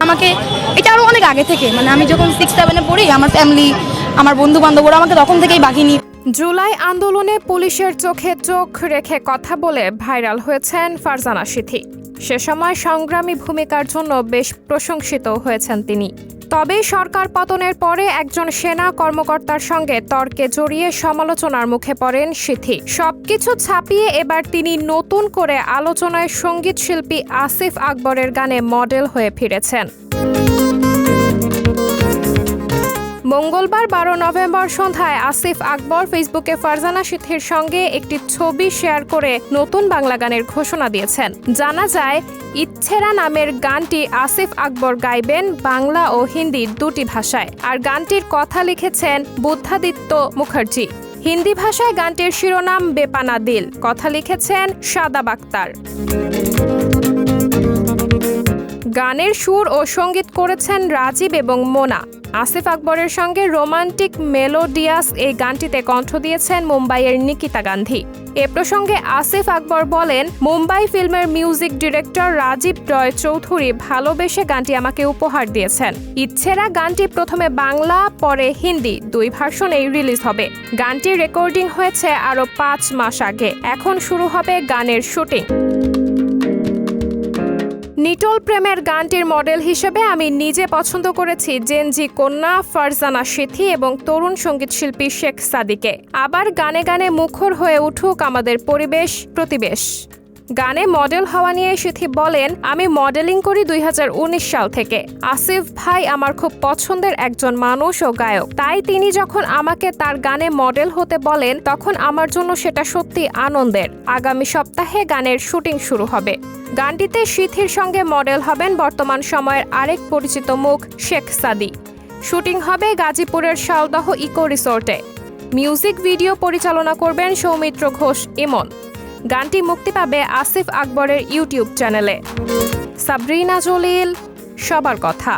আমাকে, এটা আরও অনেক আগে থেকে, মানে আমি যখন 6-7-এ পড়ি, আমার ফ্যামিলি, আমার বন্ধু বান্ধবরা আমাকে তখন থেকেই বাগিয়ে নিয়ে। জুলাই আন্দোলনে পুলিশের চোখে চোখ রেখে কথা বলে ভাইরাল হয়েছেন ফারজানা সিথি। সে সময় সংগ্রামী ভূমিকার জন্য বেশ প্রশংসিত হয়েছেন তিনি। তবে সরকার পতনের পরে একজন সেনা কর্মকর্তার সঙ্গে তর্কে জড়িয়ে সমালোচনার মুখে পড়েন সিথি। সবকিছু ছাপিয়ে এবার তিনি নতুন করে আলোচনায় সঙ্গীত শিল্পী আসিফ আকবরের গানে মডেল হয়ে ফিরেছেন। মঙ্গলবার 12 নভেম্বর সন্ধ্যায় আসিফ আকবর ফেসবুকে ফারজানা সিথির সঙ্গে একটি ছবি শেয়ার করে নতুন বাংলা গানের ঘোষণা দিয়েছেন। জানা যায়, ইচ্ছেরা নামের গানটি আসিফ আকবর গাইবেন বাংলা ও হিন্দি দুটি ভাষায়, আর গানটির কথা লিখেছেন বুদ্ধাদিত্য মুখার্জি। হিন্দি ভাষায় গানটির শিরোনাম বেপানা দিল, কথা লিখেছেন শাদাব আক্তার। গানের সুর ও সঙ্গীত করেছেন রাজীব এবং মোনা। আসিফ আকবরের সঙ্গে রোমান্টিক মেলোডিয়াস এই গানটিতে কণ্ঠ দিয়েছেন মুম্বাইয়ের নিকিতা গান্ধী। এ প্রসঙ্গে আসিফ আকবর বলেন, মুম্বাই ফিল্মের মিউজিক ডিরেক্টর রাজীব রয় চৌধুরী ভালোবেসে গানটি আমাকে উপহার দিয়েছেন। ইচ্ছেরা গানটি প্রথমে বাংলা, পরে হিন্দি, দুই ভার্সনেই রিলিজ হবে। গানটির রেকর্ডিং হয়েছে আরও 5 মাস আগে। এখন শুরু হবে গানের শুটিং। নিটোল প্রেমের গানটির মডেল হিসেবে আমি নিজে পছন্দ করেছি জেনজি কন্যা ফারজানা সিথি এবং তরুণ সঙ্গীতশিল্পী শেখ সাদিকে। আবার গানে গানে মুখর হয়ে উঠুক আমাদের পরিবেশ প্রতিবেশ। গানে মডেল হওয়া নিয়ে সিথি বলেন, আমি মডেলিং করি 2019 সাল থেকে। আসিফ ভাই আমার খুব পছন্দের একজন মানুষ ও গায়ক, তাই তিনি যখন আমাকে তার গানে মডেল হতে বলেন তখন আমার জন্য সেটা সত্যি আনন্দের। আগামী সপ্তাহে গানের শুটিং শুরু হবে। গানটিতে সিথির সঙ্গে মডেল হবেন বর্তমান সময়ের আরেক পরিচিত মুখ শেখ সাদি। শুটিং হবে গাজীপুরের শালদহ ইকো রিসোর্টে। মিউজিক ভিডিও পরিচালনা করবেন সৌমিত্র ঘোষ ইমন। গানটি মুক্তি পাবে আসিফ আকবরের ইউটিউব চ্যানেলে। সাবরিনা জলিল, সবার কথা।